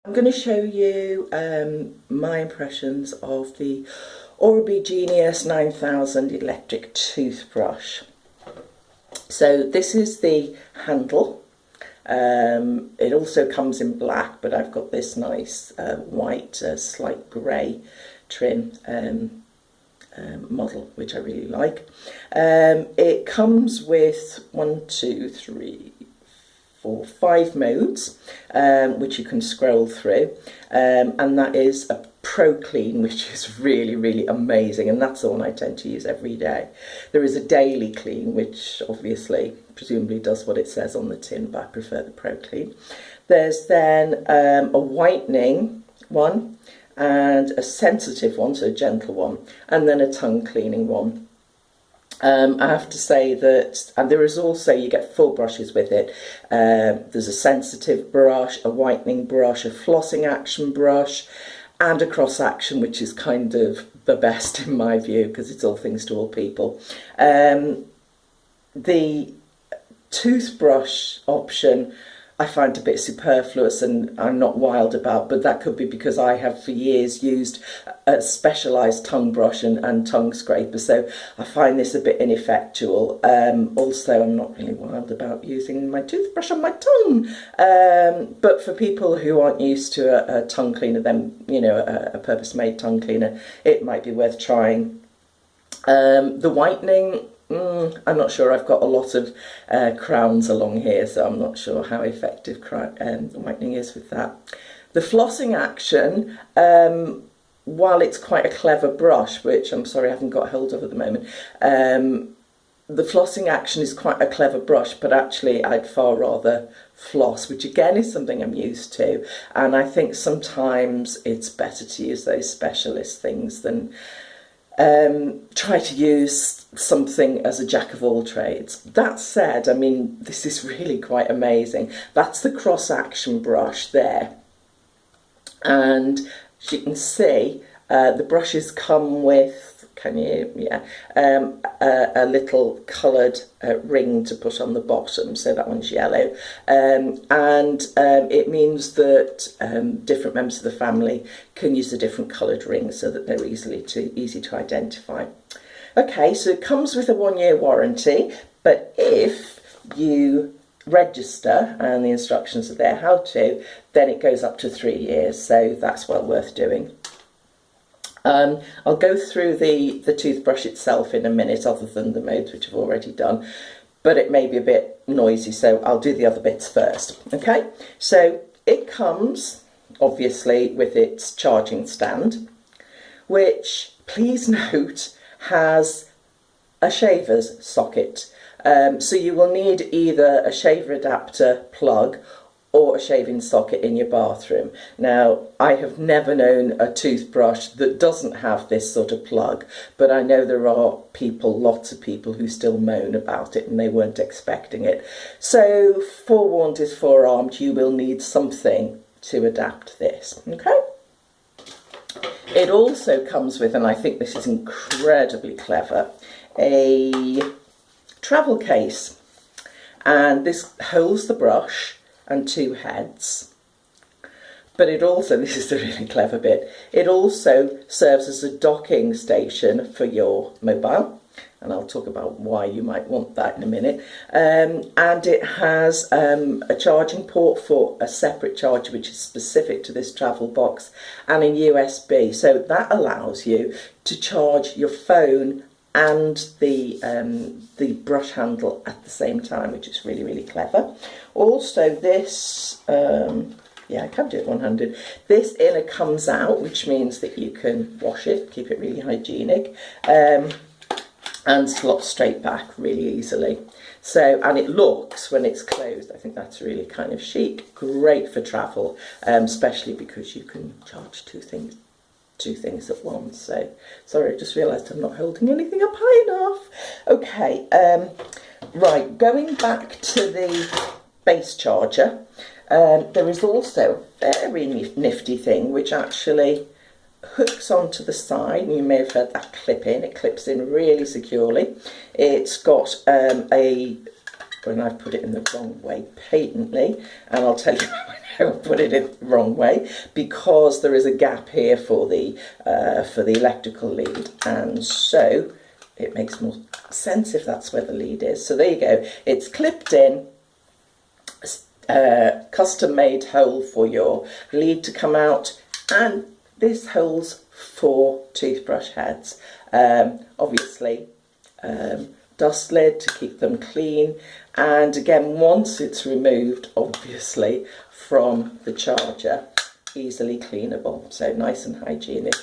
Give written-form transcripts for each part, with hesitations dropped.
I'm going to show you my impressions of the Oral-B Genius 9000 electric toothbrush. So this is the handle. It also comes in black, but I've got this nice white, slight grey trim model, which I really like. It comes with 5 modes, which you can scroll through, and that is a Pro Clean, which is really amazing, and that's the one I tend to use every day. There is a Daily Clean, which obviously presumably does what it says on the tin, but I prefer the Pro Clean. There's then a whitening one and a sensitive one, so a gentle one, and then a tongue cleaning one. I have to say that, and there is also, you get 4 brushes with it. There's a sensitive brush, a whitening brush, a flossing action brush, and a cross action, which is kind of the best in my view, because it's all things to all people. The toothbrush option I find a bit superfluous and I'm not wild about, but that could be because I have for years used a specialised tongue brush and tongue scraper, so I find this a bit ineffectual. Also, I'm not really wild about using my toothbrush on my tongue, but for people who aren't used to a tongue cleaner, then, you know, a purpose-made tongue cleaner, it might be worth trying. The whitening, I'm not sure. I've got a lot of crowns along here, so I'm not sure how effective whitening is with that. The flossing action, while it's quite a clever brush, which I'm sorry I haven't got hold of at the moment, the flossing action is quite a clever brush, but actually I'd far rather floss, which again is something I'm used to, and I think sometimes it's better to use those specialist things than try to use something as a jack of all trades. That said, I mean, this is really quite amazing. That's the cross action brush there, and as you can see, the brushes come with, a little coloured ring to put on the bottom, so that one's yellow, and it means that different members of the family can use a different coloured ring so that they're easy to identify. Okay, so it comes with a 1-year warranty, but if you register, and the instructions are there how to, then it goes up to 3 years, so that's well worth doing. I'll go through the toothbrush itself in a minute, other than the modes which I've already done, but it may be a bit noisy, so I'll do the other bits first. Okay, so it comes obviously with its charging stand, which, please note, has a shaver's socket. So you will need either a shaver adapter plug or a shaving socket in your bathroom. Now, I have never known a toothbrush that doesn't have this sort of plug, but I know there are people, lots of people, who still moan about it and they weren't expecting it. So, forewarned is forearmed, you will need something to adapt this, okay? It also comes with, and I think this is incredibly clever, a travel case, and this holds the brush and 2 heads, but it also, this is the really clever bit, it also serves as a docking station for your mobile, and I'll talk about why you might want that in a minute, and it has a charging port for a separate charger which is specific to this travel box, and a USB, so that allows you to charge your phone and the brush handle at the same time, which is really clever. Also, this, yeah, I can do it one-handed. This inner comes out, which means that you can wash it, keep it really hygienic, and slot straight back really easily. So, and it looks, when it's closed, I think that's really kind of chic, great for travel, especially because you can charge two things at once. So, sorry, I just realised I'm not holding anything up high enough. Okay, right, going back to the base charger, there is also a very nifty thing which actually hooks onto the side, and you may have heard that clip in. It clips in really securely. It's got a and I've put it in the wrong way patently, and I'll tell you how I know I put it in the wrong way, because there is a gap here for the electrical lead, and so it makes more sense if that's where the lead is. So there you go, it's clipped in, custom made hole for your lead to come out, and this holds 4 toothbrush heads. Obviously dust lid to keep them clean, and again, once it's removed obviously from the charger, easily cleanable, so nice and hygienic.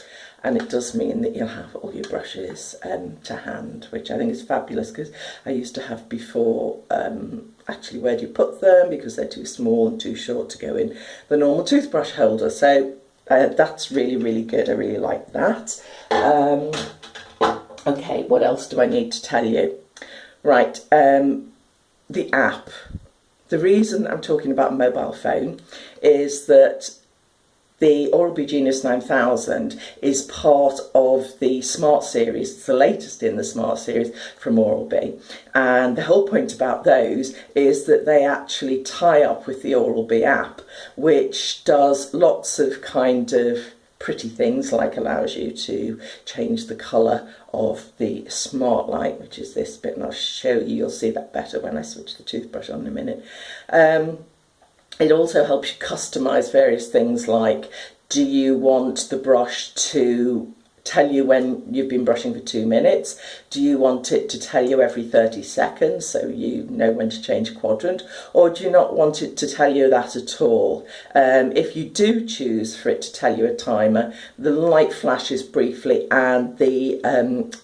And it does mean that you'll have all your brushes to hand, which I think is fabulous, because I used to have before, actually, where do you put them, because they're too small and too short to go in the normal toothbrush holder. So that's really, really good. I really like that. Okay, what else do I need to tell you? Right, the app. The reason I'm talking about mobile phone is that the Oral-B Genius 9000 is part of the Smart series. It's the latest in the Smart series from Oral-B. And the whole point about those is that they actually tie up with the Oral-B app, which does lots of kind of pretty things, like allows you to change the colour of the smart light, which is this bit, and I'll show you, you'll see that better when I switch the toothbrush on in a minute. It also helps you customise various things, like, do you want the brush to tell you when you've been brushing for 2 minutes? Do you want it to tell you every 30 seconds so you know when to change quadrant? Or do you not want it to tell you that at all? If you do choose for it to tell you a timer, the light flashes briefly and the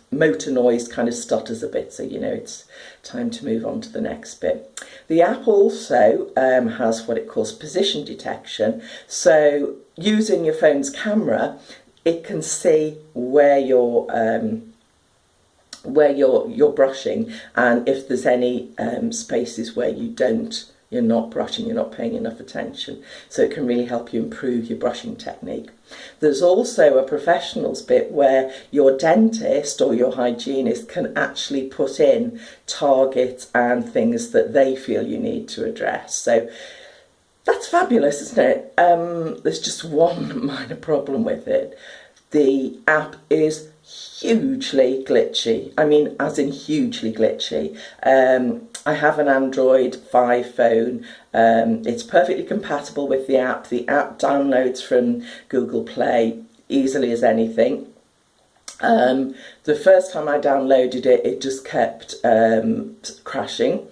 motor noise kind of stutters a bit, so you know it's time to move on to the next bit. The app also has what it calls position detection, so using your phone's camera, it can see where you're brushing, and if there's any spaces where you're not brushing, you're not paying enough attention. So it can really help you improve your brushing technique. There's also a professionals bit where your dentist or your hygienist can actually put in targets and things that they feel you need to address. So that's fabulous, isn't it? There's just one minor problem with it. The app is hugely glitchy. I mean, as in hugely glitchy. I have an Android 5 phone. It's perfectly compatible with the app. The app downloads from Google Play easily as anything. The first time I downloaded it, it just kept crashing.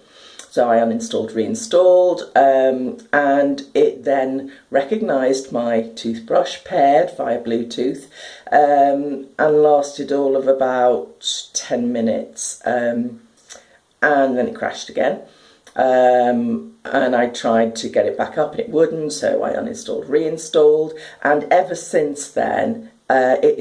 So I uninstalled, reinstalled, and it then recognised my toothbrush paired via Bluetooth, and lasted all of about 10 minutes, and then it crashed again. And I tried to get it back up and it wouldn't, so I uninstalled, reinstalled, and ever since then it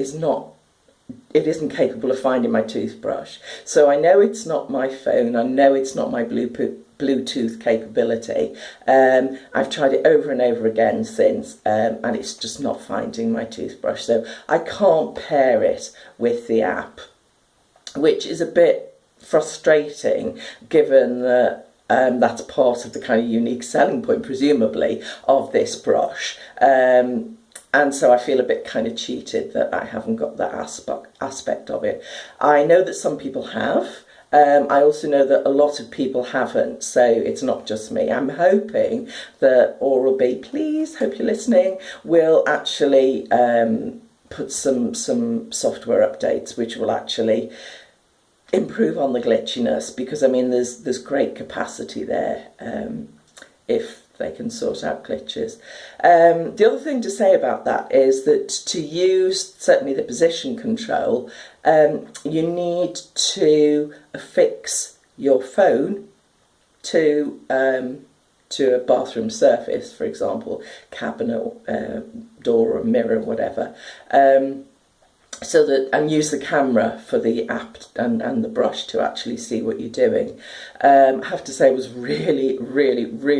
isn't capable of finding my toothbrush. So I know it's not my phone, I know it's not my Bluetooth capability. I've tried it over and over again since, and it's just not finding my toothbrush. So I can't pair it with the app, which is a bit frustrating, given that that's part of the kind of unique selling point, presumably, of this brush. And so I feel a bit kind of cheated that I haven't got that aspect of it. I know that some people have. I also know that a lot of people haven't, so it's not just me. I'm hoping that Oral-B, please, hope you're listening, will actually put some software updates which will actually improve on the glitchiness, because I mean there's great capacity there if they can sort out glitches. The other thing to say about that is that to use certainly the position control, you need to affix your phone to a bathroom surface, for example, cabinet, door or mirror, whatever. So that, and use the camera for the app and the brush to actually see what you're doing. I have to say I was really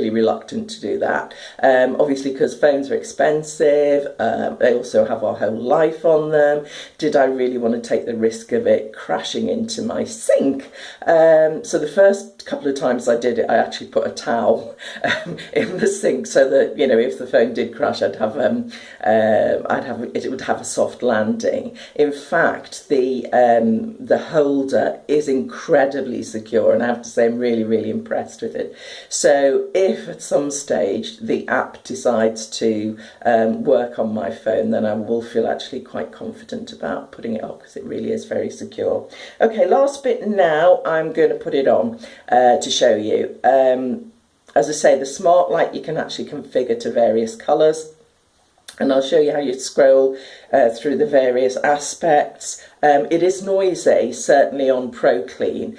reluctant to do that. Obviously because phones are expensive, they also have our whole life on them. Did I really want to take the risk of it crashing into my sink? So the first couple of times I did it, I actually put a towel in the sink so that, you know, if the phone did crash, it would have a soft landing. In fact, the holder is incredibly secure, and I have to say I'm really, really impressed with it. So if at some stage the app decides to work on my phone, then I will feel actually quite confident about putting it up, because it really is very secure. Okay, last bit now, I'm going to put it on to show you. As I say, the smart light you can actually configure to various colours, and I'll show you how you scroll through the various aspects. It is noisy, certainly on Pro Clean,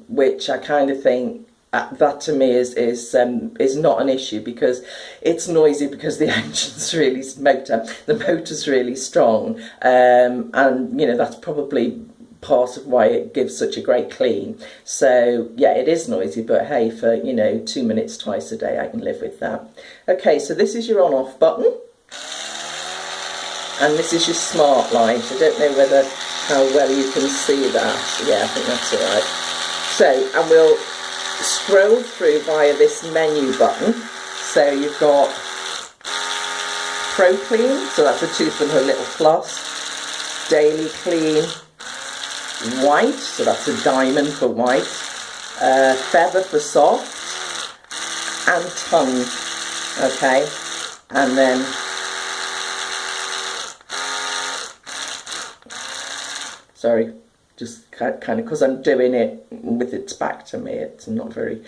which I kind of think that to me is not an issue, because it's noisy because the engine's really the motor's really strong, and you know, that's probably part of why it gives such a great clean. So yeah, it is noisy, but hey, for, you know, 2 minutes twice a day, I can live with that. Okay, so this is your on off button, and this is your smart light. I don't know how well you can see that. Yeah, I think that's all right. So, and we'll scroll through via this menu button. So you've got Pro Clean, so that's a tooth and a little floss. Daily Clean, white, so that's a diamond for white, feather for soft, and tongue. Okay, and then sorry, just kind of, because I'm doing it with its back to me, it's not very,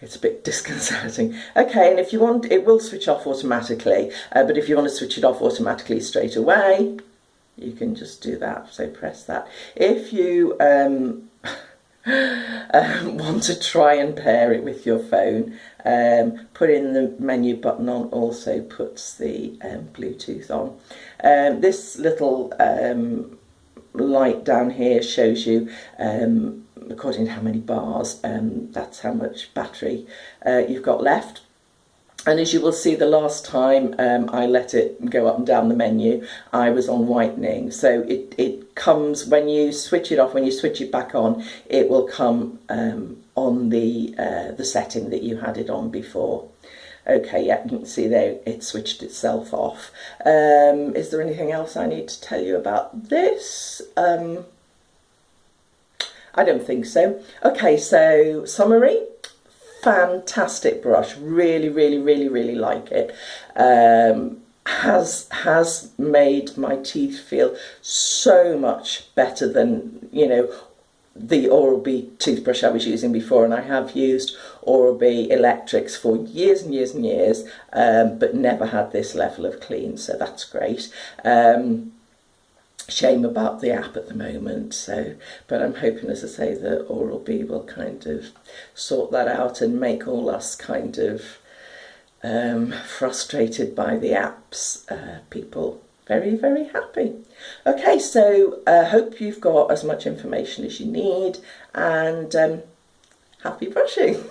it's a bit disconcerting. Okay, and if you want, it will switch off automatically, but if you want to switch it off automatically straight away, you can just do that, so press that. If you want to try and pair it with your phone, putting the menu button on also puts the Bluetooth on. This little light down here shows you, according to how many bars, that's how much battery you've got left. And as you will see, the last time I let it go up and down the menu, I was on whitening. So it comes, when you switch it off, when you switch it back on, it will come on the setting that you had it on before. Okay, yeah, you can see there it switched itself off. Is there anything else I need to tell you about this? I don't think so. Okay, so summary. Fantastic brush, really, really, really, really like it. Has made my teeth feel so much better than, you know, the Oral-B toothbrush I was using before, and I have used Oral-B electrics for years and years and years, but never had this level of clean, so that's great. Shame about the app at the moment, so, but I'm hoping, as I say, that Oral-B will kind of sort that out and make all us kind of frustrated by the apps people very, very happy. Okay, so hope you've got as much information as you need, and happy brushing.